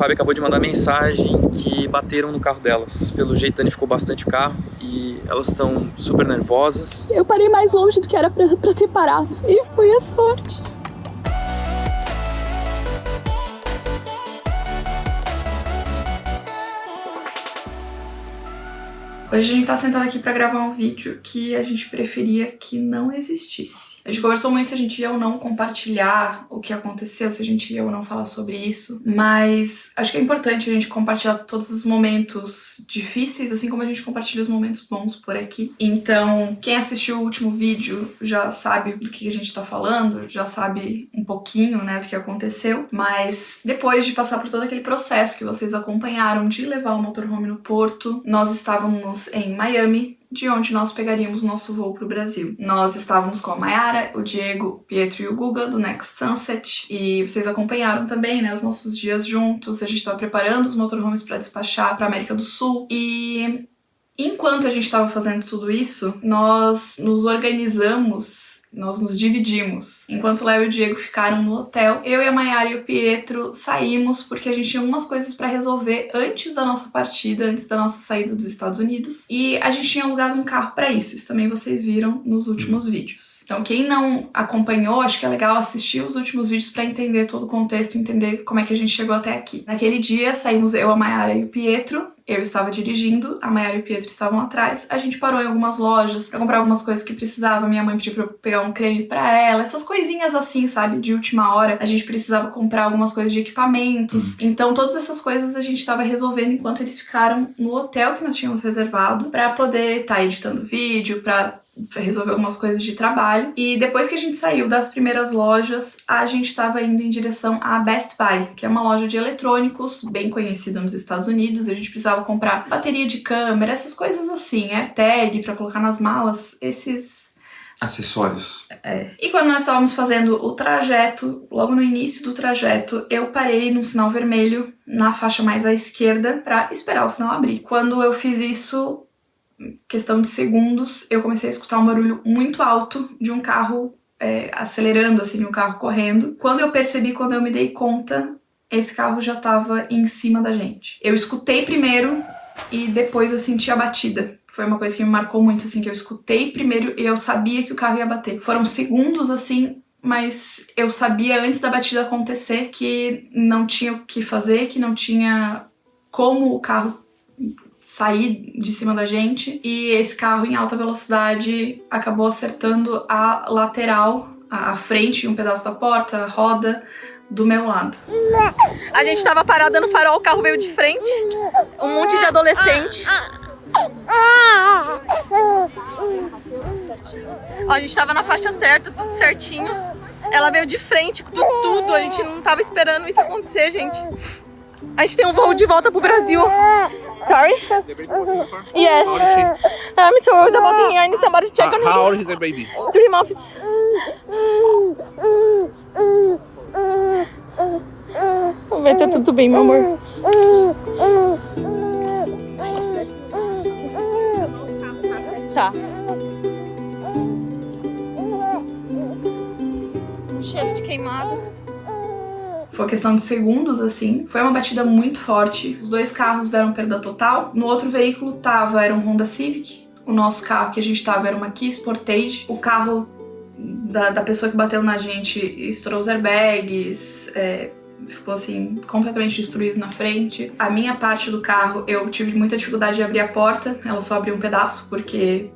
A Fábio acabou de mandar mensagem que bateram no carro delas. Pelo jeito, danificou bastante o carro e elas estão super nervosas. Eu parei mais longe do que era pra ter parado. E foi a sorte. Hoje a gente tá sentado aqui pra gravar um vídeo que a gente preferia que não existisse. A gente conversou muito se a gente ia ou não compartilhar o que aconteceu, se a gente ia ou não falar sobre isso, mas acho que é importante a gente compartilhar todos os momentos difíceis, assim como a gente compartilha os momentos bons por aqui. Então, quem assistiu o último vídeo já sabe do que a gente tá falando, já sabe um pouquinho, né, do que aconteceu, mas depois de passar por todo aquele processo que vocês acompanharam de levar o motorhome no porto, nós estávamos em Miami, de onde nós pegaríamos o nosso voo para o Brasil. Nós estávamos com a Mayara, o Diego, o Pietro e o Guga, do Next Sunset, e vocês acompanharam também, né, os nossos dias juntos. A gente estava preparando os motorhomes para despachar para América do Sul, e enquanto a gente estava fazendo tudo isso, nós nos organizamos, nós nos dividimos. Enquanto o Léo e o Diego ficaram no hotel, eu e a Mayara e o Pietro saímos porque a gente tinha algumas coisas pra resolver antes da nossa partida, antes da nossa saída dos Estados Unidos. E a gente tinha alugado um carro pra isso. Isso também vocês viram nos últimos vídeos. Então quem não acompanhou, acho que é legal assistir os últimos vídeos pra entender todo o contexto, entender como é que a gente chegou até aqui. Naquele dia saímos eu, a Mayara e o Pietro. Eu estava dirigindo, a Mayara e o Pietro estavam atrás. A gente parou em algumas lojas pra comprar algumas coisas que precisava. Minha mãe pediu pra eu pegar um creme pra ela. Essas coisinhas assim, sabe? De última hora. A gente precisava comprar algumas coisas de equipamentos. Então todas essas coisas a gente tava resolvendo enquanto eles ficaram no hotel que nós tínhamos reservado pra poder tá editando vídeo, pra resolver algumas coisas de trabalho. E depois que a gente saiu das primeiras lojas, a gente estava indo em direção à Best Buy, que é uma loja de eletrônicos bem conhecida nos Estados Unidos. A gente precisava comprar bateria de câmera, essas coisas assim, AirTag pra colocar nas malas, esses acessórios. E quando nós estávamos fazendo o trajeto, logo no início do trajeto, eu parei num sinal vermelho na faixa mais à esquerda pra esperar o sinal abrir. Quando eu fiz isso, questão de segundos, eu comecei a escutar um barulho muito alto de um carro acelerando, assim, um carro correndo. Quando eu me dei conta, esse carro já tava em cima da gente. Eu escutei primeiro e depois eu senti a batida. Foi uma coisa que me marcou muito, assim, que eu escutei primeiro e eu sabia que o carro ia bater. Foram segundos, assim, mas eu sabia antes da batida acontecer que não tinha o que fazer, que não tinha como o carro sair de cima da gente, e esse carro em alta velocidade acabou acertando a lateral, a frente, um pedaço da porta, a roda do meu lado. A gente tava parada no farol, o carro veio de frente, um monte de adolescente. Ó, a gente tava na faixa certa, tudo certinho. Ela veio de frente com tudo, a gente não tava esperando isso acontecer, gente. A gente tem um voo de volta pro Brasil. Sorry? Yes. I'm so worried about it here. I need somebody to check on him. How old is the baby? 3 months. Vai ter tudo bem, meu amor. Tá. Cheiro de queimado. Foi questão de segundos, assim. Foi uma batida muito forte. Os dois carros deram perda total. No outro veículo era um Honda Civic. O nosso carro que a gente tava era uma Kia Sportage. O carro da pessoa que bateu na gente estourou os airbags, ficou assim, completamente destruído na frente. A minha parte do carro, eu tive muita dificuldade de abrir a porta. Ela só abriu um pedaço porque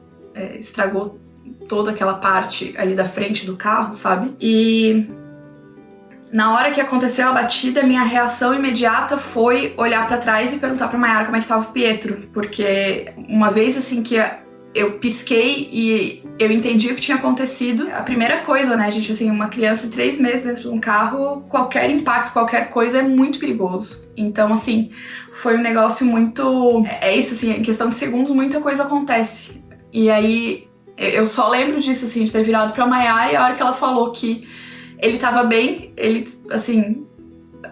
estragou toda aquela parte ali da frente do carro, sabe? E na hora que aconteceu a batida, minha reação imediata foi olhar pra trás e perguntar pra Mayara como é que tava o Pietro. Porque uma vez assim que eu pisquei e eu entendi o que tinha acontecido, a primeira coisa, né, gente, assim, uma criança de 3 meses dentro de um carro, qualquer impacto, qualquer coisa é muito perigoso. Então, assim, foi um negócio muito... É isso, assim, em questão de segundos muita coisa acontece. E aí, eu só lembro disso, assim, de ter virado pra Mayara e a hora que ela falou que ele tava bem, ele, assim,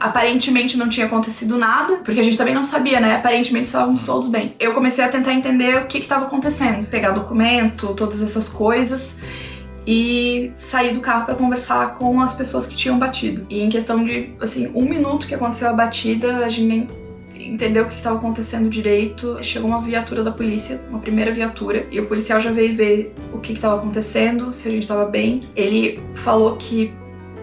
aparentemente não tinha acontecido nada, porque a gente também não sabia, né? Aparentemente estávamos todos bem. Eu comecei a tentar entender o que estava acontecendo, pegar documento, todas essas coisas. e saí do carro pra conversar com as pessoas que tinham batido. E em questão de, assim, 1 minuto que aconteceu a batida, a gente nem entendeu o que estava acontecendo direito. Chegou uma viatura da polícia, uma primeira viatura, e o policial já veio ver o que estava acontecendo, se a gente estava bem. Ele falou que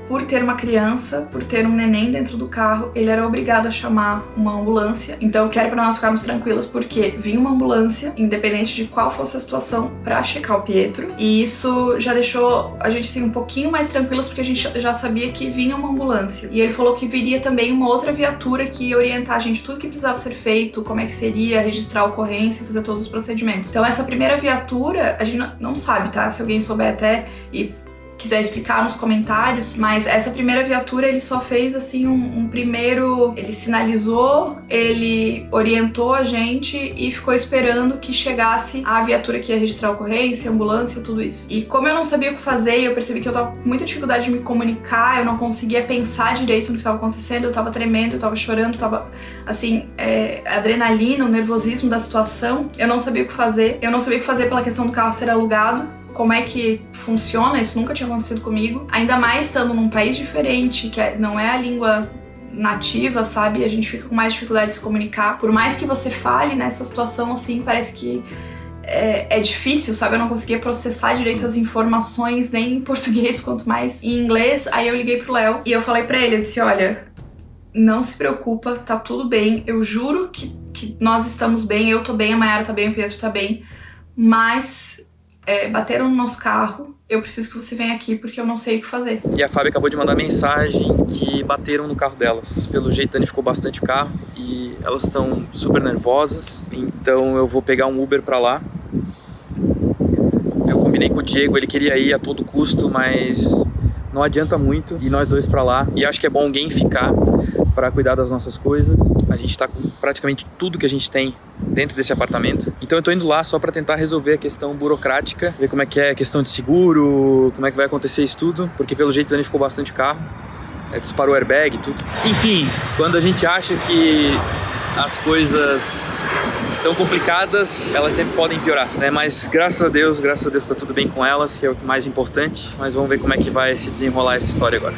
por ter uma criança, por ter um neném dentro do carro, ele era obrigado a chamar uma ambulância. Então eu quero para nós ficarmos tranquilas, porque vinha uma ambulância, independente de qual fosse a situação, para checar o Pietro. E isso já deixou a gente assim um pouquinho mais tranquilas, porque a gente já sabia que vinha uma ambulância. E ele falou que viria também uma outra viatura que ia orientar a gente tudo que precisava ser feito, como é que seria registrar a ocorrência, fazer todos os procedimentos. Então essa primeira viatura, a gente não sabe, tá? Se alguém souber até e quiser explicar nos comentários, mas essa primeira viatura ele só fez assim um primeiro, ele sinalizou, ele orientou a gente e ficou esperando que chegasse a viatura que ia registrar a ocorrência, a ambulância, tudo isso. E como eu não sabia o que fazer, eu percebi que eu tava com muita dificuldade de me comunicar, eu não conseguia pensar direito no que estava acontecendo, eu tava tremendo, eu tava chorando, tava assim, adrenalina, o nervosismo da situação, eu não sabia o que fazer, pela questão do carro ser alugado. Como é que funciona, isso nunca tinha acontecido comigo. Ainda mais estando num país diferente, que não é a língua nativa, sabe? A gente fica com mais dificuldade de se comunicar. Por mais que você fale nessa situação, assim, parece que é difícil, sabe? Eu não conseguia processar direito as informações, nem em português, quanto mais em inglês. Aí eu liguei pro Léo e eu falei pra ele, eu disse, olha, não se preocupa, tá tudo bem. Eu juro que nós estamos bem, eu tô bem, a Mayara tá bem, o Pietro tá bem, mas bateram no nosso carro, eu preciso que você venha aqui porque eu não sei o que fazer. E a Fábio acabou de mandar mensagem que bateram no carro delas. Pelo jeito danificou bastante o carro e elas estão super nervosas, então eu vou pegar um Uber pra lá. Eu combinei com o Diego, ele queria ir a todo custo, mas não adianta muito ir nós dois pra lá. E acho que é bom alguém ficar para cuidar das nossas coisas. A gente tá com praticamente tudo que a gente tem dentro desse apartamento. Então eu tô indo lá só para tentar resolver a questão burocrática, ver como é que é a questão de seguro, como é que vai acontecer isso tudo, porque pelo jeito danificou bastante o carro, disparou o airbag e tudo. Enfim, quando a gente acha que as coisas tão complicadas, elas sempre podem piorar, né? Mas graças a Deus tá tudo bem com elas, que é o mais importante. Mas vamos ver como é que vai se desenrolar essa história agora.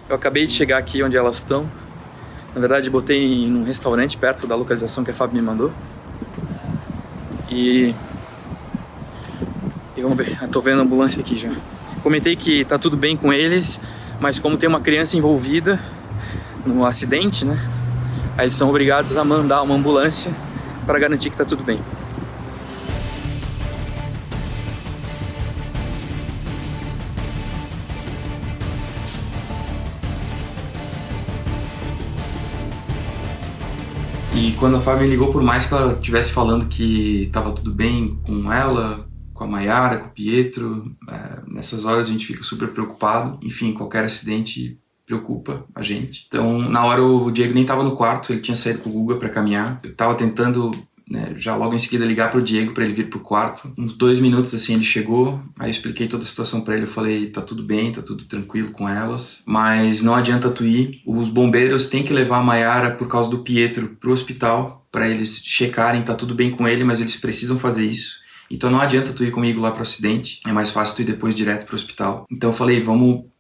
Eu acabei de chegar aqui onde elas estão. Na verdade, botei num restaurante perto da localização que a Fábio me mandou. E vamos ver, eu tô vendo a ambulância aqui já. Comentei que tá tudo bem com eles, mas como tem uma criança envolvida no acidente, né? Aí eles são obrigados a mandar uma ambulância para garantir que tá tudo bem. E quando a Fábio me ligou, por mais que ela estivesse falando que estava tudo bem com ela, com a Mayara, com o Pietro, nessas horas a gente fica super preocupado. Enfim, qualquer acidente preocupa a gente. Então, na hora o Diego nem estava no quarto, ele tinha saído com o Guga para caminhar. Eu estava tentando, já logo em seguida ligar pro Diego para ele vir pro quarto. Uns 2 minutos assim ele chegou, aí eu expliquei toda a situação para ele, eu falei, tá tudo bem, tá tudo tranquilo com elas, mas não adianta tu ir. Os bombeiros têm que levar a Mayara por causa do Pietro pro hospital, para eles checarem, tá tudo bem com ele, mas eles precisam fazer isso. Então não adianta tu ir comigo lá pro acidente, é mais fácil tu ir depois direto pro hospital. Então eu falei,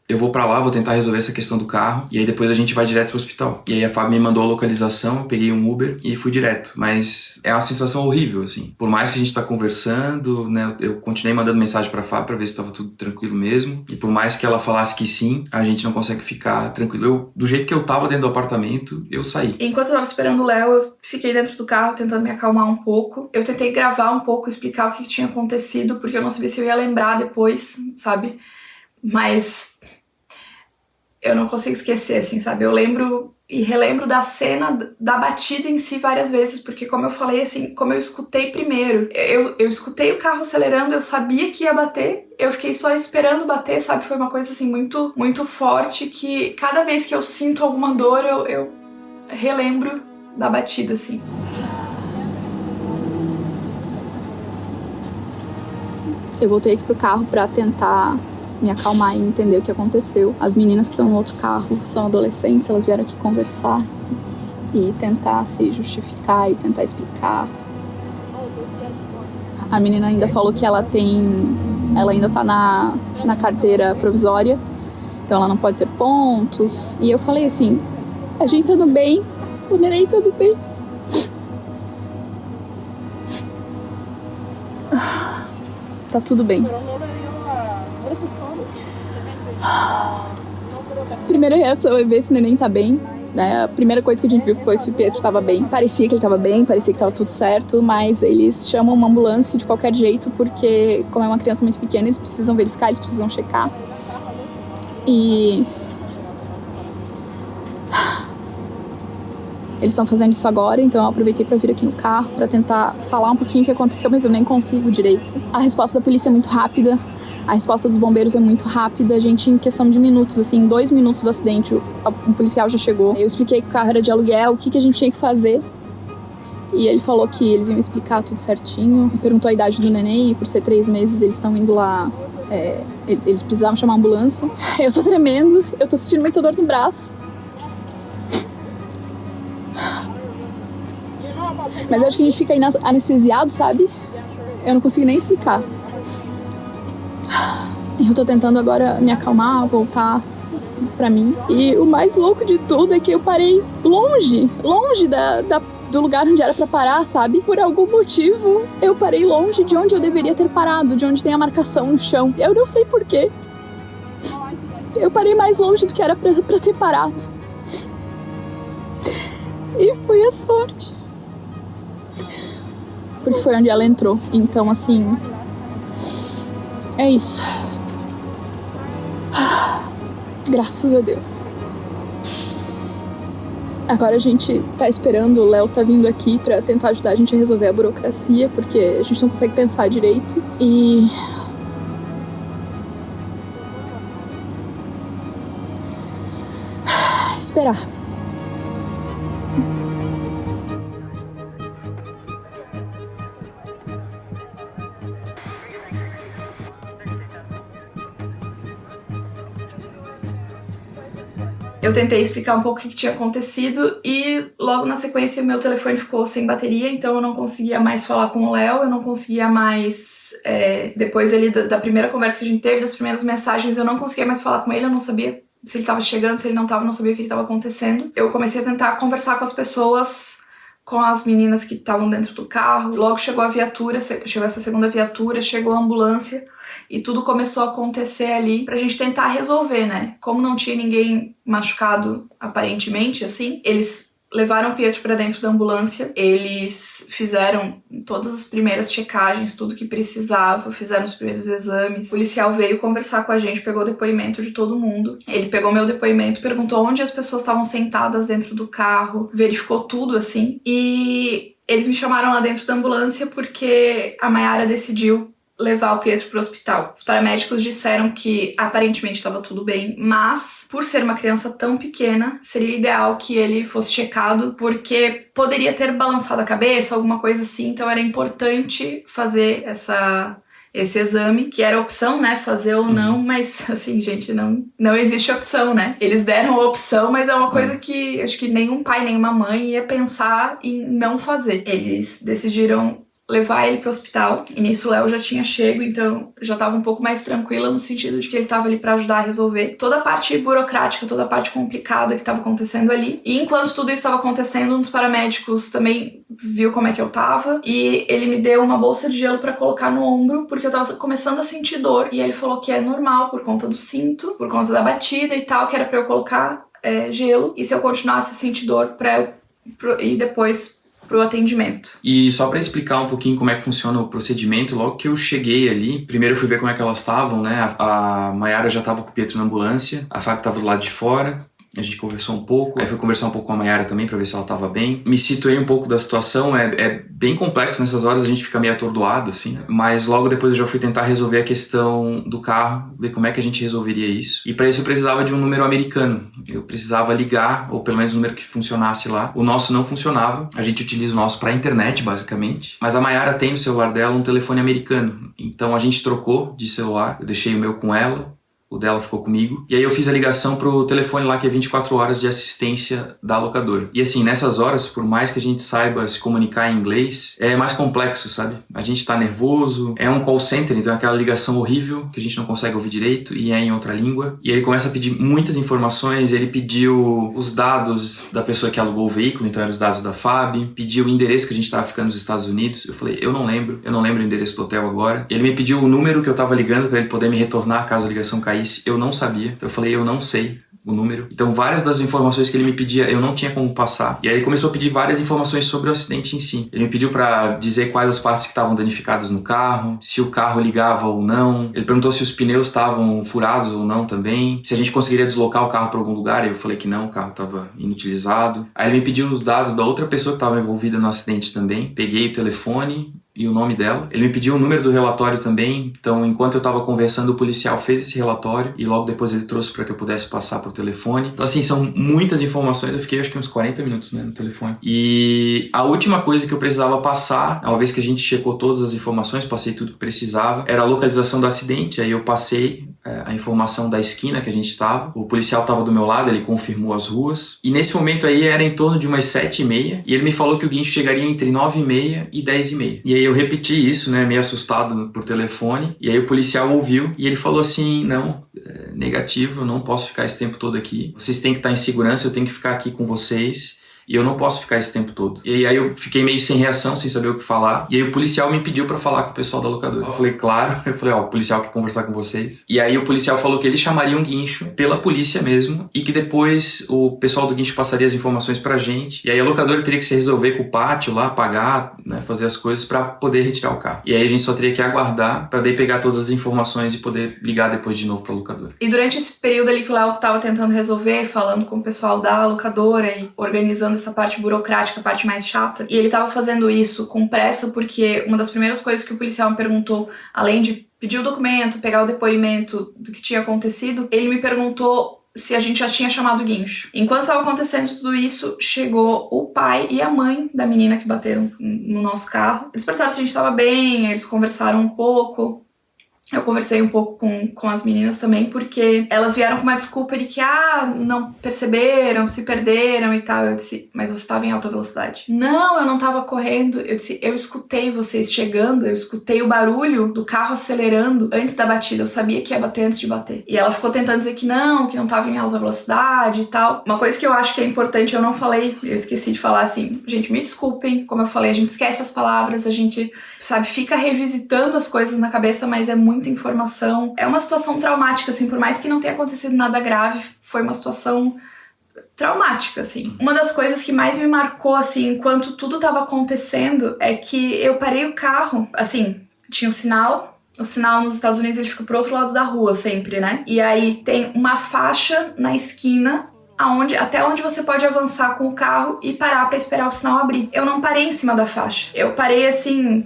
eu vou pra lá, vou tentar resolver essa questão do carro, e aí depois a gente vai direto pro hospital. E aí a Fábio me mandou a localização, eu peguei um Uber e fui direto. Mas é uma sensação horrível, assim. Por mais que a gente tá conversando, né, eu continuei mandando mensagem pra Fábio pra ver se tava tudo tranquilo mesmo. E por mais que ela falasse que sim, a gente não consegue ficar tranquilo. Do jeito que eu tava dentro do apartamento, eu saí. Enquanto eu tava esperando o Léo, eu fiquei dentro do carro tentando me acalmar um pouco. Eu tentei gravar um pouco, explicar o que tinha acontecido, porque eu não sabia se eu ia lembrar depois, sabe? Mas eu não consigo esquecer, assim, sabe? Eu lembro e relembro da cena da batida em si várias vezes, porque como eu falei, assim, como eu escutei primeiro, eu escutei o carro acelerando, eu sabia que ia bater, eu fiquei só esperando bater, sabe? Foi uma coisa, assim, muito, muito forte, que cada vez que eu sinto alguma dor, eu relembro da batida, assim. Eu voltei aqui pro carro pra tentar me acalmar e entender o que aconteceu. As meninas que estão no outro carro são adolescentes, elas vieram aqui conversar e tentar se justificar e tentar explicar. A menina ainda falou que ela ainda tá na carteira provisória, então ela não pode ter pontos. E eu falei assim, a gente tudo bem, o neném tudo bem. Tá tudo bem. Primeira reação é ver se o neném tá bem, né? A primeira coisa que a gente viu foi se o Pietro tava bem. Parecia que ele tava bem, parecia que tava tudo certo, mas eles chamam uma ambulância de qualquer jeito porque, como é uma criança muito pequena, eles precisam verificar, eles precisam checar. E eles estão fazendo isso agora, então eu aproveitei para vir aqui no carro para tentar falar um pouquinho o que aconteceu, mas eu nem consigo direito. A resposta da polícia é muito rápida, a resposta dos bombeiros é muito rápida. A gente, em questão de minutos, assim, em 2 minutos do acidente, um policial já chegou. Eu expliquei que o carro era de aluguel, o que a gente tinha que fazer. E ele falou que eles iam explicar tudo certinho. Perguntou a idade do neném e por ser 3 meses eles estão indo lá. Eles precisavam chamar a ambulância. Eu tô tremendo, eu tô sentindo muita dor no braço. Mas eu acho que a gente fica anestesiado, sabe? Eu não consigo nem explicar. Eu tô tentando agora me acalmar, voltar pra mim. E o mais louco de tudo é que eu parei longe do lugar onde era pra parar, sabe? Por algum motivo, eu parei longe de onde eu deveria ter parado, de onde tem a marcação no chão. Eu não sei porquê. Eu parei mais longe do que era pra ter parado. E foi a sorte. Porque foi onde ela entrou. Então, assim, é isso. Graças a Deus. Agora a gente tá esperando, o Léo tá vindo aqui pra tentar ajudar a gente a resolver a burocracia, porque a gente não consegue pensar direito. E esperar. Eu tentei explicar um pouco o que tinha acontecido e logo na sequência meu telefone ficou sem bateria, então eu não conseguia mais falar com o Léo, eu não conseguia mais... depois ali da primeira conversa que a gente teve, das primeiras mensagens, eu não conseguia mais falar com ele, eu não sabia se ele estava chegando, se ele não estava, não sabia o que estava acontecendo. Eu comecei a tentar conversar com as pessoas, com as meninas que estavam dentro do carro. Logo chegou a viatura, chegou essa segunda viatura, chegou a ambulância. E tudo começou a acontecer ali pra gente tentar resolver, né? Como não tinha ninguém machucado, aparentemente, assim, eles levaram o Pietro pra dentro da ambulância, eles fizeram todas as primeiras checagens, tudo que precisava, fizeram os primeiros exames. O policial veio conversar com a gente, pegou o depoimento de todo mundo. Ele pegou meu depoimento, perguntou onde as pessoas estavam sentadas dentro do carro, verificou tudo, assim. E eles me chamaram lá dentro da ambulância porque a Mayara decidiu levar o Pietro pro hospital. Os paramédicos disseram que aparentemente estava tudo bem, mas por ser uma criança tão pequena, seria ideal que ele fosse checado, porque poderia ter balançado a cabeça, alguma coisa assim, então era importante fazer esse exame, que era opção, né, fazer ou não, mas assim, gente, não existe opção, né? Eles deram a opção, mas é uma coisa que acho que nenhum pai, nenhuma mãe ia pensar em não fazer. Eles decidiram levar ele pro hospital, e nisso o Léo já tinha chego, então já tava um pouco mais tranquila no sentido de que ele tava ali pra ajudar a resolver toda a parte burocrática, toda a parte complicada que tava acontecendo ali. E enquanto tudo isso estava acontecendo, um dos paramédicos também viu como é que eu tava, e ele me deu uma bolsa de gelo pra colocar no ombro, porque eu tava começando a sentir dor, e ele falou que é normal por conta do cinto, por conta da batida e tal, que era pra eu colocar gelo, e se eu continuasse a sentir dor, pra eu ir depois pro atendimento. E só para explicar um pouquinho como é que funciona o procedimento, logo que eu cheguei ali, primeiro eu fui ver como é que elas estavam, né? A Mayara já tava com o Pietro na ambulância, a Fábio tava do lado de fora, a gente conversou um pouco, aí fui conversar um pouco com a Mayara também pra ver se ela tava bem. Me situei um pouco da situação, é bem complexo nessas horas, a gente fica meio atordoado, assim, mas logo depois eu já fui tentar resolver a questão do carro, ver como é que a gente resolveria isso. E pra isso eu precisava de um número americano, eu precisava ligar, ou pelo menos um número que funcionasse lá. O nosso não funcionava, a gente utiliza o nosso pra internet, basicamente, mas a Mayara tem no celular dela um telefone americano, então a gente trocou de celular, eu deixei o meu com ela, o dela ficou comigo. E aí eu fiz a ligação pro telefone lá que é 24 horas de assistência da locadora. E assim, nessas horas, por mais que a gente saiba se comunicar em inglês, é mais complexo, sabe? A gente tá nervoso, é um call center, então é aquela ligação horrível que a gente não consegue ouvir direito e é em outra língua. E ele começa a pedir muitas informações, ele pediu os dados da pessoa que alugou o veículo, então eram os dados da FAB, pediu o endereço que a gente tava ficando nos Estados Unidos. Eu falei, eu não lembro o endereço do hotel agora. Ele me pediu o número que eu tava ligando para ele poder me retornar caso a ligação caísse. Eu não sabia, então eu falei, eu não sei o número. Então várias das informações que ele me pedia eu não tinha como passar. E aí ele começou a pedir várias informações sobre o acidente em si. Ele me pediu para dizer quais as partes que estavam danificadas no carro, se o carro ligava ou não. Ele perguntou se os pneus estavam furados ou não também, se a gente conseguiria deslocar o carro para algum lugar. Eu falei que não, o carro estava inutilizado. Aí ele me pediu os dados da outra pessoa que estava envolvida no acidente também. Peguei o telefone e o nome dela. Ele me pediu o número do relatório também, então enquanto eu estava conversando, o policial fez esse relatório e logo depois ele trouxe para que eu pudesse passar por telefone. Então assim, são muitas informações, eu fiquei acho que uns 40 minutos, né, no telefone. E a última coisa que eu precisava passar, uma vez que a gente checou todas as informações, passei tudo que precisava, era a localização do acidente. Aí eu passei a informação da esquina que a gente estava, o policial estava do meu lado, ele confirmou as ruas, e nesse momento aí era em torno de umas 7h30, e ele me falou que o guincho chegaria entre 9h30 e 10h30. E aí eu repeti isso, né, meio assustado por telefone, e aí o policial ouviu, e ele falou assim, não, negativo, eu não posso ficar esse tempo todo aqui, vocês têm que estar em segurança, eu tenho que ficar aqui com vocês, e eu não posso ficar esse tempo todo. E aí eu fiquei meio sem reação, sem saber o que falar. E aí o policial me pediu pra falar com o pessoal da locadora. Eu falei, claro. Eu falei, o policial quer conversar com vocês. E aí o policial falou que ele chamaria um guincho pela polícia mesmo. E que depois o pessoal do guincho passaria as informações pra gente. E aí a locadora teria que se resolver com o pátio lá, pagar, né, fazer as coisas pra poder retirar o carro. E aí a gente só teria que aguardar pra daí pegar todas as informações e poder ligar depois de novo pra locadora. E durante esse período ali que o Léo tava tentando resolver, falando com o pessoal da locadora e organizando essa parte burocrática, a parte mais chata, e ele tava fazendo isso com pressa porque uma das primeiras coisas que o policial me perguntou, além de pedir o documento, pegar o depoimento do que tinha acontecido, ele me perguntou se a gente já tinha chamado o guincho. Enquanto estava acontecendo tudo isso, chegou o pai e a mãe da menina que bateram no nosso carro. Eles perguntaram se a gente estava bem, eles conversaram um pouco. Eu conversei um pouco com as meninas também, porque elas vieram com uma desculpa de que, não perceberam, se perderam e tal. Eu disse, mas você estava em alta velocidade? Não, eu não estava correndo. Eu disse, eu escutei vocês chegando, eu escutei o barulho do carro acelerando antes da batida. Eu sabia que ia bater antes de bater. E ela ficou tentando dizer que não estava em alta velocidade e tal. Uma coisa que eu acho que é importante, eu não falei, eu esqueci de falar assim, gente, me desculpem, como eu falei, a gente esquece as palavras, a gente, sabe, fica revisitando as coisas na cabeça, mas é muita informação. É uma situação traumática, assim, por mais que não tenha acontecido nada grave, foi uma situação traumática, assim. Uma das coisas que mais me marcou, assim, enquanto tudo tava acontecendo, é que eu parei o carro, assim, tinha o sinal nos Estados Unidos ele fica pro outro lado da rua sempre, né? E aí tem uma faixa na esquina até onde você pode avançar com o carro e parar pra esperar o sinal abrir. Eu não parei em cima da faixa. Eu parei, assim,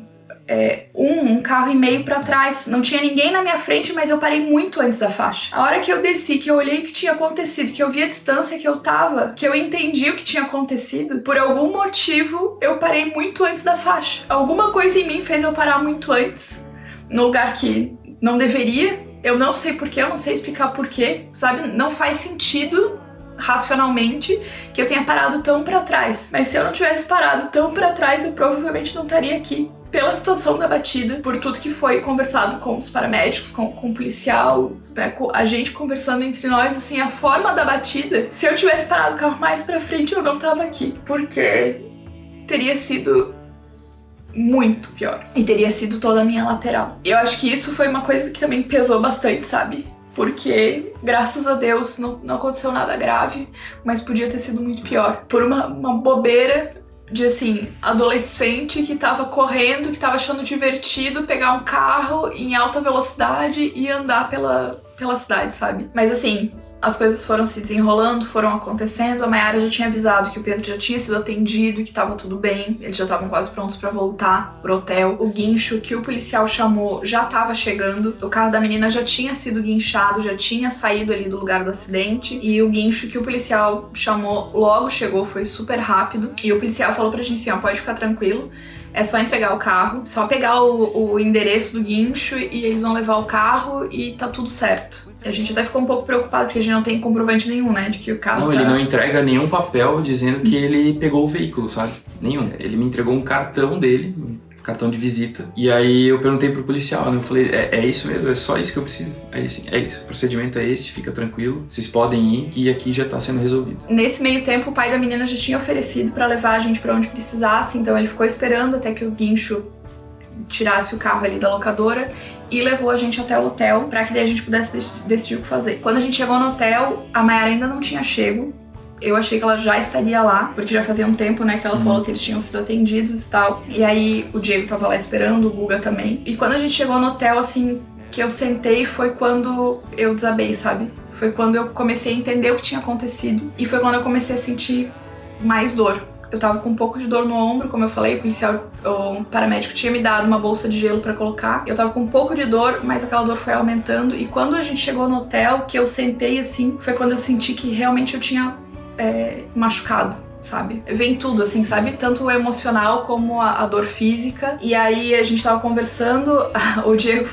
um carro e meio pra trás. Não tinha ninguém na minha frente, mas eu parei muito antes da faixa. A hora que eu desci, que eu olhei o que tinha acontecido, que eu vi a distância que eu tava, que eu entendi o que tinha acontecido, por algum motivo eu parei muito antes da faixa. Alguma coisa em mim fez eu parar muito antes, no lugar que não deveria. Eu não sei porquê, eu não sei explicar porquê, sabe? Não faz sentido racionalmente que eu tenha parado tão pra trás. Mas se eu não tivesse parado tão pra trás, eu provavelmente não estaria aqui. Pela situação da batida, por tudo que foi conversado com os paramédicos, com o policial, né, com a gente conversando entre nós, assim, a forma da batida, se eu tivesse parado o carro mais pra frente, eu não tava aqui. Porque teria sido muito pior. E teria sido toda a minha lateral. Eu acho que isso foi uma coisa que também pesou bastante, sabe? Porque, graças a Deus, não aconteceu nada grave, mas podia ter sido muito pior. Por uma bobeira de, assim, adolescente que tava correndo, que tava achando divertido pegar um carro em alta velocidade e andar pela cidade, sabe? Mas, assim, as coisas foram se desenrolando, foram acontecendo. A Mayara já tinha avisado que o Pedro já tinha sido atendido, que tava tudo bem. Eles já estavam quase prontos pra voltar pro hotel. O guincho que o policial chamou já tava chegando. O carro da menina já tinha sido guinchado, já tinha saído ali do lugar do acidente. E o guincho que o policial chamou logo chegou, foi super rápido. E o policial falou pra gente assim, pode ficar tranquilo. é só entregar o carro, só pegar o endereço do guincho e eles vão levar o carro e tá tudo certo. A gente até ficou um pouco preocupado porque a gente não tem comprovante nenhum, né, de que o carro Ele não entrega nenhum papel dizendo que ele pegou o veículo, sabe? Nenhum. Ele me entregou um cartão dele, cartão de visita. E aí eu perguntei pro policial, né? Eu falei, é isso mesmo? É só isso que eu preciso? Aí assim, é isso. O procedimento é esse, fica tranquilo. Vocês podem ir, que aqui já tá sendo resolvido. Nesse meio tempo, o pai da menina já tinha oferecido pra levar a gente pra onde precisasse, então ele ficou esperando até que o guincho tirasse o carro ali da locadora e levou a gente até o hotel pra que daí a gente pudesse decidir o que fazer. Quando a gente chegou no hotel, a Mayara ainda não tinha chego. Eu achei que ela já estaria lá, porque já fazia um tempo, né, que ela falou que eles tinham sido atendidos e tal. E aí o Diego tava lá esperando, o Guga também. E quando a gente chegou no hotel, assim, que eu sentei, foi quando eu desabei, sabe? Foi quando eu comecei a entender o que tinha acontecido. E foi quando eu comecei a sentir mais dor. Eu tava com um pouco de dor no ombro, como eu falei, o paramédico tinha me dado uma bolsa de gelo pra colocar. Eu tava com um pouco de dor, mas aquela dor foi aumentando. E quando a gente chegou no hotel, que eu sentei assim, foi quando eu senti que realmente eu tinha machucado, sabe? Vem tudo, assim, sabe? Tanto o emocional como a dor física. E aí a gente tava conversando, o Diego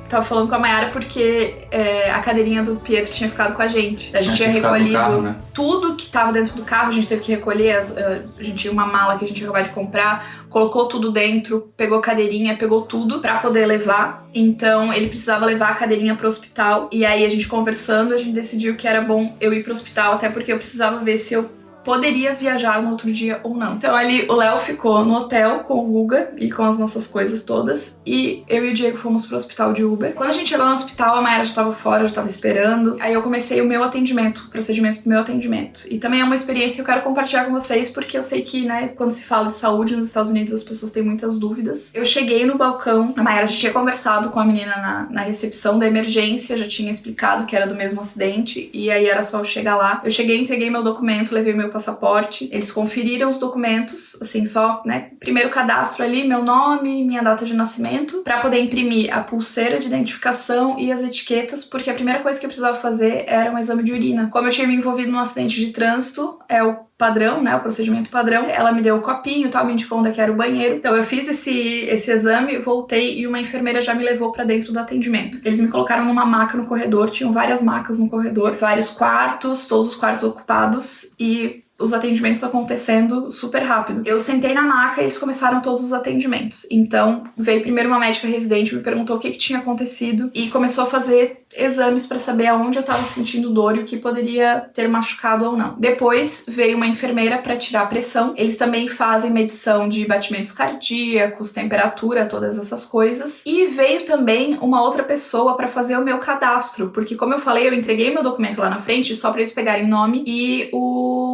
tava falando com a Mayara porque a cadeirinha do Pietro tinha ficado com a gente. A gente tinha recolhido carro, né? tudo que tava dentro do carro, a gente teve que recolher, a gente tinha uma mala que a gente tinha acabado de comprar, colocou tudo dentro, pegou cadeirinha, pegou tudo pra poder levar. Então ele precisava levar a cadeirinha pro hospital. E aí a gente conversando, a gente decidiu que era bom eu ir pro hospital, até porque eu precisava ver se eu poderia viajar no outro dia ou não. Então ali o Léo ficou no hotel com o Guga e com as nossas coisas todas, e eu e o Diego fomos pro hospital de Uber. Quando a gente chegou no hospital, a Mayara já tava fora, já tava esperando. Aí eu comecei o meu atendimento, o procedimento do meu atendimento. E também é uma experiência que eu quero compartilhar com vocês, porque eu sei que, né, quando se fala de saúde nos Estados Unidos, as pessoas têm muitas dúvidas. Eu cheguei no balcão, a Mayara já tinha conversado com a menina na recepção da emergência, já tinha explicado que era do mesmo acidente, e aí era só eu chegar lá. Eu cheguei, entreguei meu documento, levei meu passaporte, eles conferiram os documentos, assim, só, né, primeiro cadastro ali, meu nome, minha data de nascimento, pra poder imprimir a pulseira de identificação e as etiquetas, porque a primeira coisa que eu precisava fazer era um exame de urina. Como eu tinha me envolvido num acidente de trânsito, é o padrão, né, o procedimento padrão, ela me deu o copinho e tal, me indicou onde é que era o banheiro. Então eu fiz esse exame, voltei e uma enfermeira já me levou pra dentro do atendimento. Eles me colocaram numa maca no corredor, tinham várias macas no corredor, vários quartos, todos os quartos ocupados e os atendimentos acontecendo super rápido. Eu sentei na maca e eles começaram todos os atendimentos. Então, veio primeiro uma médica residente, me perguntou o que tinha acontecido e começou a fazer exames para saber aonde eu tava sentindo dor e o que poderia ter machucado ou não. Depois, veio uma enfermeira para tirar a pressão. Eles também fazem medição de batimentos cardíacos, temperatura, todas essas coisas. E veio também uma outra pessoa para fazer o meu cadastro, porque como eu falei, eu entreguei meu documento lá na frente só para eles pegarem nome e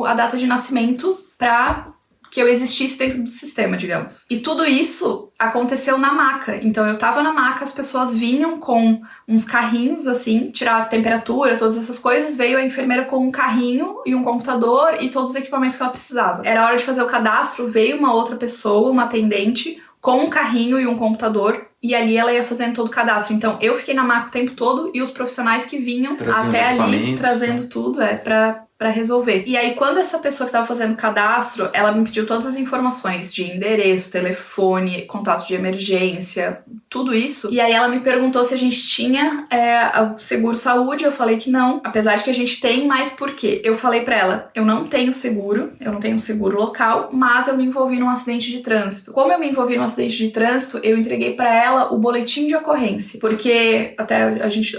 a data de nascimento para que eu existisse dentro do sistema, digamos. E tudo isso aconteceu na maca. Então eu tava na maca, as pessoas vinham com uns carrinhos assim, tirar a temperatura, todas essas coisas. Veio a enfermeira com um carrinho e um computador e todos os equipamentos que ela precisava. Era hora de fazer o cadastro, veio uma outra pessoa, uma atendente, com um carrinho e um computador, e ali ela ia fazendo todo o cadastro. Então eu fiquei na maca o tempo todo e os profissionais que vinham até ali trazendo tudo pra resolver. E aí quando essa pessoa que tava fazendo o cadastro, ela me pediu todas as informações de endereço, telefone, contato de emergência, tudo isso. E aí ela me perguntou se a gente tinha o seguro saúde, eu falei que não, apesar de que a gente tem, mas por quê? Eu falei pra ela, eu não tenho seguro local, mas eu me envolvi num acidente de trânsito. Como eu me envolvi num acidente de trânsito, eu entreguei pra ela o boletim de ocorrência, porque até a gente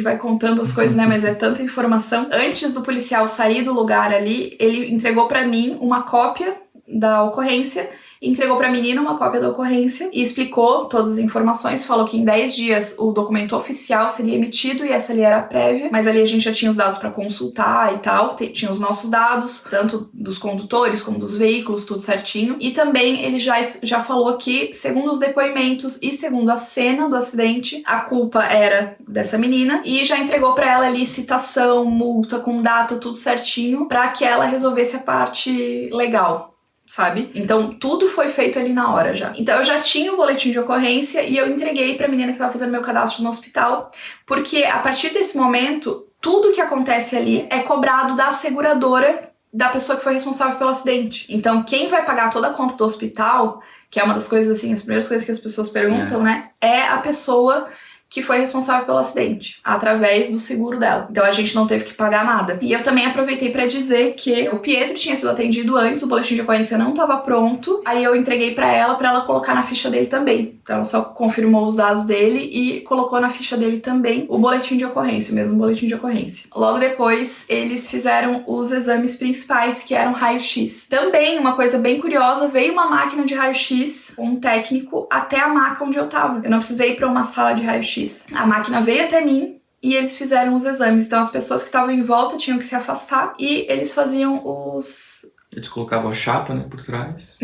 vai contando as coisas, né, mas é tanta informação. Antes do policial sair do lugar ali, ele entregou pra mim uma cópia da ocorrência, entregou pra menina uma cópia da ocorrência e explicou todas as informações, falou que em 10 dias o documento oficial seria emitido e essa ali era a prévia, mas ali a gente já tinha os dados pra consultar e tal, tinha os nossos dados, tanto dos condutores como dos veículos, tudo certinho, e também ele já falou que, segundo os depoimentos e segundo a cena do acidente, a culpa era dessa menina e já entregou pra ela ali citação, multa com data, tudo certinho, pra que ela resolvesse a parte legal, sabe? Então tudo foi feito ali na hora já. Então eu já tinha o boletim de ocorrência e eu entreguei pra menina que tava fazendo meu cadastro no hospital, porque a partir desse momento, tudo que acontece ali é cobrado da seguradora da pessoa que foi responsável pelo acidente. Então quem vai pagar toda a conta do hospital que é uma das coisas assim, as primeiras coisas que as pessoas perguntam, né? É a pessoa que foi responsável pelo acidente, através do seguro dela. Então a gente não teve que pagar nada. E eu também aproveitei pra dizer que o Pietro tinha sido atendido antes, o boletim de ocorrência não estava pronto, aí eu entreguei pra ela colocar na ficha dele também. Então ela só confirmou os dados dele e colocou na ficha dele também o boletim de ocorrência, o mesmo boletim de ocorrência. Logo depois, eles fizeram os exames principais, que eram raio-x. Também, uma coisa bem curiosa, veio uma máquina de raio-x, um técnico, até a maca onde eu tava. Eu não precisei ir pra uma sala de raio-x. A máquina veio até mim e eles fizeram os exames. Então as pessoas que estavam em volta tinham que se afastar e eles faziam os... Eles colocavam a chapa, né, por trás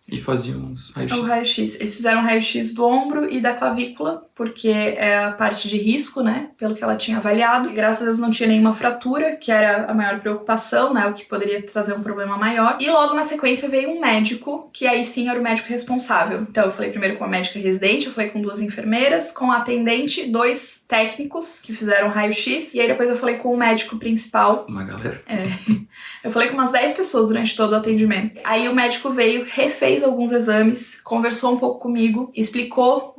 e faziam os raio-x. O raio-x. Eles fizeram raio-x do ombro e da clavícula, porque é a parte de risco, né, pelo que ela tinha avaliado. E, graças a Deus não tinha nenhuma fratura, que era a maior preocupação, né, o que poderia trazer um problema maior. E logo na sequência veio um médico, que aí sim era o médico responsável. Então eu falei primeiro com a médica residente, eu falei com 2 enfermeiras, com a atendente, 2 técnicos que fizeram raio-x, e aí depois eu falei com o médico principal. Uma galera. Eu falei com umas 10 pessoas durante todo o atendimento. Aí o médico veio, refez alguns exames, conversou um pouco comigo, explicou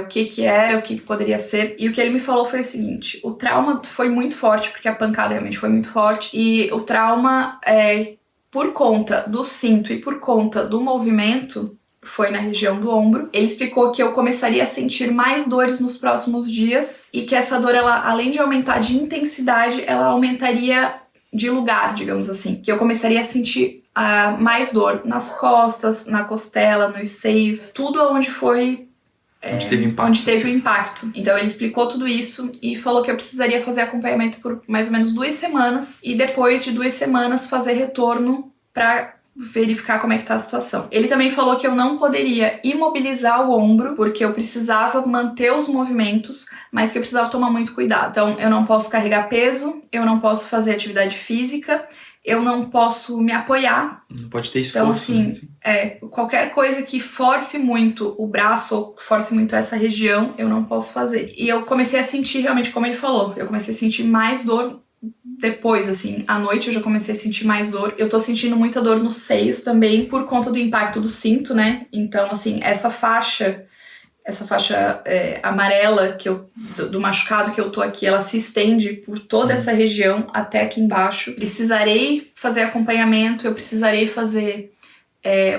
o que era, o que poderia ser. E o que ele me falou foi o seguinte: o trauma foi muito forte, porque a pancada realmente foi muito forte. E o trauma, por conta do cinto e por conta do movimento, foi na região do ombro. Ele explicou que eu começaria a sentir mais dores nos próximos dias e que essa dor, ela, além de aumentar de intensidade, ela aumentaria de lugar, digamos assim. Que eu começaria a sentir mais dor nas costas, na costela, nos seios, tudo onde foi... onde teve impacto. Onde teve o impacto. Então ele explicou tudo isso e falou que eu precisaria fazer acompanhamento por mais ou menos 2 semanas e depois de 2 semanas fazer retorno pra verificar como é que tá a situação. Ele também falou que eu não poderia imobilizar o ombro, porque eu precisava manter os movimentos, mas que eu precisava tomar muito cuidado. Então eu não posso carregar peso, eu não posso fazer atividade física, eu não posso me apoiar. Não pode ter esforço. Então, assim, qualquer coisa que force muito o braço ou force muito essa região, eu não posso fazer. E eu comecei a sentir, realmente, como ele falou, eu comecei a sentir mais dor depois, assim, à noite eu já comecei a sentir mais dor. Eu tô sentindo muita dor nos seios também, por conta do impacto do cinto, né? Então, assim, essa faixa amarela do machucado que eu tô aqui, ela se estende por toda essa região até aqui embaixo. Precisarei fazer acompanhamento, eu precisarei fazer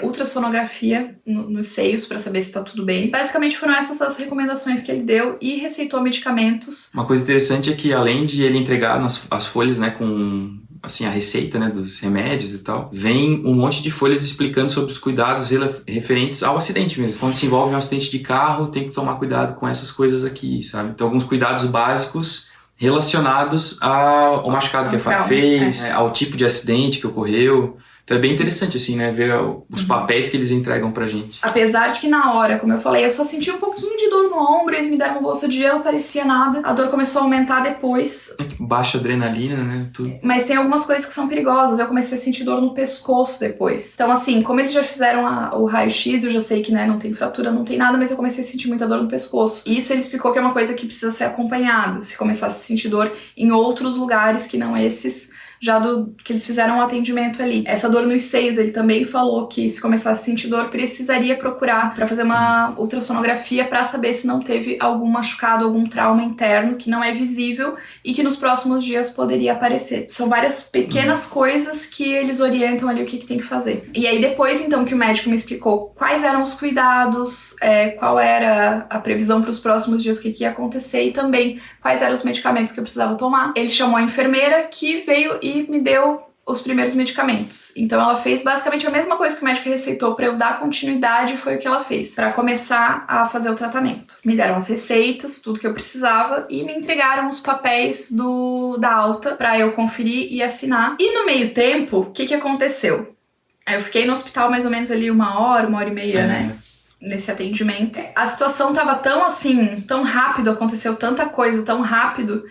ultrassonografia nos seios pra saber se tá tudo bem. Basicamente foram essas as recomendações que ele deu e receitou medicamentos. Uma coisa interessante é que, além de ele entregar as folhas, né, com assim, a receita, né, dos remédios e tal, vem um monte de folhas explicando sobre os cuidados referentes ao acidente mesmo. Quando se envolve um acidente de carro, tem que tomar cuidado com essas coisas aqui, sabe? Então, alguns cuidados básicos relacionados ao machucado que a fez, ao tipo de acidente que ocorreu. Então é bem interessante, assim, né, ver os papéis que eles entregam pra gente. Apesar de que na hora, como eu falei, eu só senti um pouquinho de dor no ombro, eles me deram uma bolsa de gelo, parecia nada. A dor começou a aumentar depois. Baixa adrenalina, né, tudo. Mas tem algumas coisas que são perigosas, eu comecei a sentir dor no pescoço depois. Então, assim, como eles já fizeram o raio-x, eu já sei que, né, não tem fratura, não tem nada, mas eu comecei a sentir muita dor no pescoço. E isso ele explicou que é uma coisa que precisa ser acompanhado, se começasse a sentir dor em outros lugares que não esses, já que eles fizeram o atendimento ali. Essa dor nos seios, ele também falou que se começasse a sentir dor, precisaria procurar para fazer uma ultrassonografia para saber se não teve algum machucado, algum trauma interno que não é visível e que nos próximos dias poderia aparecer. São várias pequenas coisas que eles orientam ali o que tem que fazer. E aí depois, então, que o médico me explicou quais eram os cuidados, qual era a previsão para os próximos dias, o que ia acontecer e também quais eram os medicamentos que eu precisava tomar, ele chamou a enfermeira que veio e me deu os primeiros medicamentos. Então ela fez basicamente a mesma coisa que o médico receitou para eu dar continuidade, foi o que ela fez, para começar a fazer o tratamento. Me deram as receitas, tudo que eu precisava e me entregaram os papéis da alta para eu conferir e assinar. E no meio tempo, o que aconteceu? Eu fiquei no hospital mais ou menos ali 1 hora, 1h30, né? Nesse atendimento. A situação tava tão rápido, aconteceu tanta coisa tão rápido,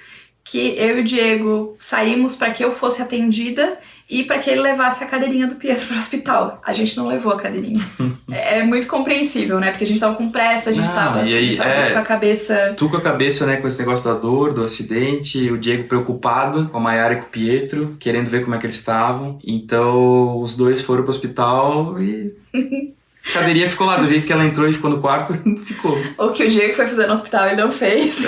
que eu e o Diego saímos para que eu fosse atendida e para que ele levasse a cadeirinha do Pietro pro hospital. A gente não levou a cadeirinha. É muito compreensível, né? Porque a gente tava com pressa, a gente tava assim, aí, sabe, com a cabeça... Tu com a cabeça, né, com esse negócio da dor, do acidente, o Diego preocupado com a Mayara e com o Pietro, querendo ver como é que eles estavam. Então, os dois foram pro hospital e... A cadeirinha ficou lá, do jeito que ela entrou e ficou no quarto, ficou. O que o Diego foi fazer no hospital ele não fez.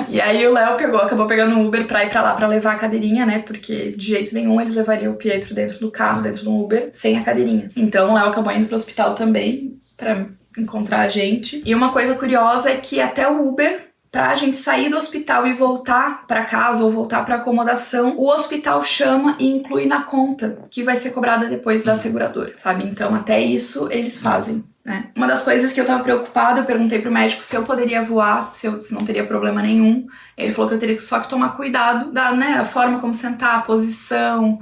E aí o Léo acabou pegando um Uber pra ir pra lá pra levar a cadeirinha, né? Porque de jeito nenhum eles levariam o Pietro dentro do carro, dentro do Uber, sem a cadeirinha. Então o Léo acabou indo pro hospital também pra encontrar a gente. E uma coisa curiosa é que até o Uber, pra gente sair do hospital e voltar pra casa ou voltar pra acomodação, o hospital chama e inclui na conta que vai ser cobrada depois da seguradora, sabe? Então até isso eles fazem, né? Uma das coisas que eu tava preocupada, eu perguntei pro médico se eu poderia voar, se não teria problema nenhum. Ele falou que eu teria só que tomar cuidado da, né, a forma como sentar, a posição,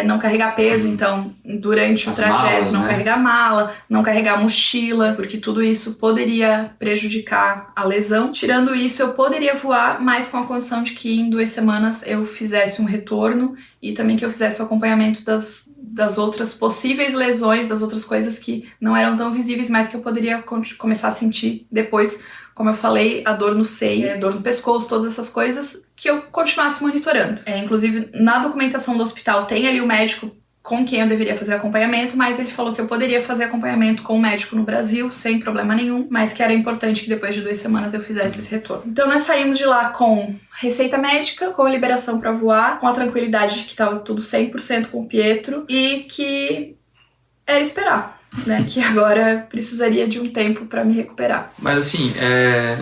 não carregar peso, então durante o trajeto malas, não né? carregar mala, não carregar mochila, porque tudo isso poderia prejudicar a lesão. Tirando isso, eu poderia voar, mas com a condição de que em 2 semanas eu fizesse um retorno e também que eu fizesse o acompanhamento das outras possíveis lesões, das outras coisas que não eram tão visíveis, mas que eu poderia começar a sentir depois, como eu falei, a dor no seio, dor no pescoço, todas essas coisas, que eu continuasse monitorando. Inclusive, na documentação do hospital tem ali o médico com quem eu deveria fazer acompanhamento, mas ele falou que eu poderia fazer acompanhamento com o médico no Brasil, sem problema nenhum, mas que era importante que depois de 2 semanas eu fizesse esse retorno. Então nós saímos de lá com receita médica, com liberação para voar, com a tranquilidade de que estava tudo 100% com o Pietro e que era esperar, né? Que agora precisaria de um tempo para me recuperar. Mas assim, é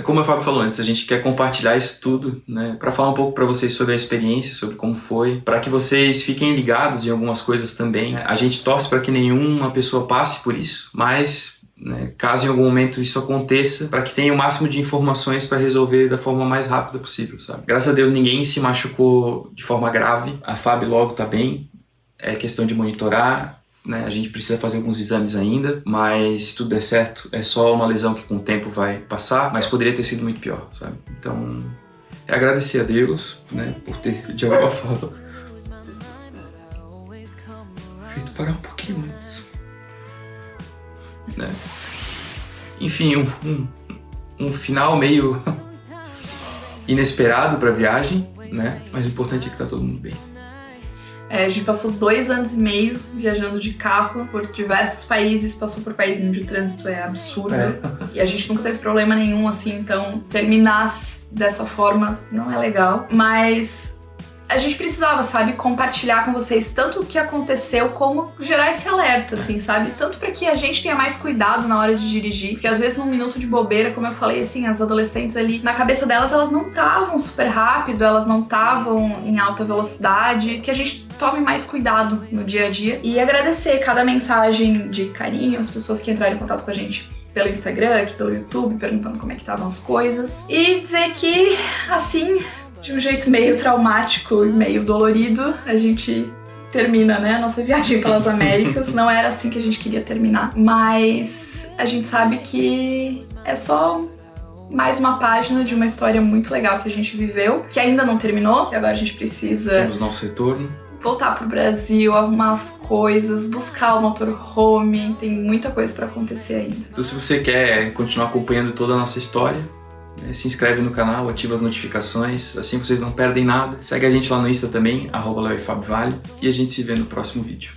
como a Fábio falou antes, a gente quer compartilhar isso tudo, né, para falar um pouco para vocês sobre a experiência, sobre como foi, para que vocês fiquem ligados em algumas coisas também. A gente torce para que nenhuma pessoa passe por isso, mas, né, caso em algum momento isso aconteça, para que tenha o máximo de informações para resolver da forma mais rápida possível, sabe? Graças a Deus ninguém se machucou de forma grave, a Fábio logo tá bem, é questão de monitorar, né? A gente precisa fazer alguns exames ainda, mas se tudo der certo, é só uma lesão que com o tempo vai passar, mas poderia ter sido muito pior, sabe? Então, é agradecer a Deus, né, por ter, de alguma forma, feito parar um pouquinho antes, né? Enfim, um final meio inesperado para a viagem, né? Mas o importante é que tá todo mundo bem. A gente passou 2 anos e meio viajando de carro por diversos países, passou por países onde o trânsito é absurdo. E a gente nunca teve problema nenhum, assim, então terminar dessa forma não é legal. Mas a gente precisava, sabe, compartilhar com vocês tanto o que aconteceu, como gerar esse alerta, assim, sabe? Tanto para que a gente tenha mais cuidado na hora de dirigir, porque às vezes num minuto de bobeira, como eu falei, assim, as adolescentes ali, na cabeça delas, elas não estavam super rápido, elas não estavam em alta velocidade, que a gente tome mais cuidado no dia a dia. E agradecer cada mensagem de carinho, as pessoas que entraram em contato com a gente pelo Instagram, aqui pelo YouTube, perguntando como é que estavam as coisas. E dizer que, assim, de um jeito meio traumático e meio dolorido, a gente termina, né, a nossa viagem pelas Américas. Não era assim que a gente queria terminar, mas a gente sabe que é só mais uma página de uma história muito legal que a gente viveu, que ainda não terminou, que agora a gente precisa... Temos nosso retorno. Voltar pro Brasil, arrumar as coisas, buscar o motorhome, tem muita coisa pra acontecer ainda. Então, se você quer continuar acompanhando toda a nossa história, se inscreve no canal, ativa as notificações, assim vocês não perdem nada. Segue a gente lá no Insta também, @LeoFabioVale, e a gente se vê no próximo vídeo.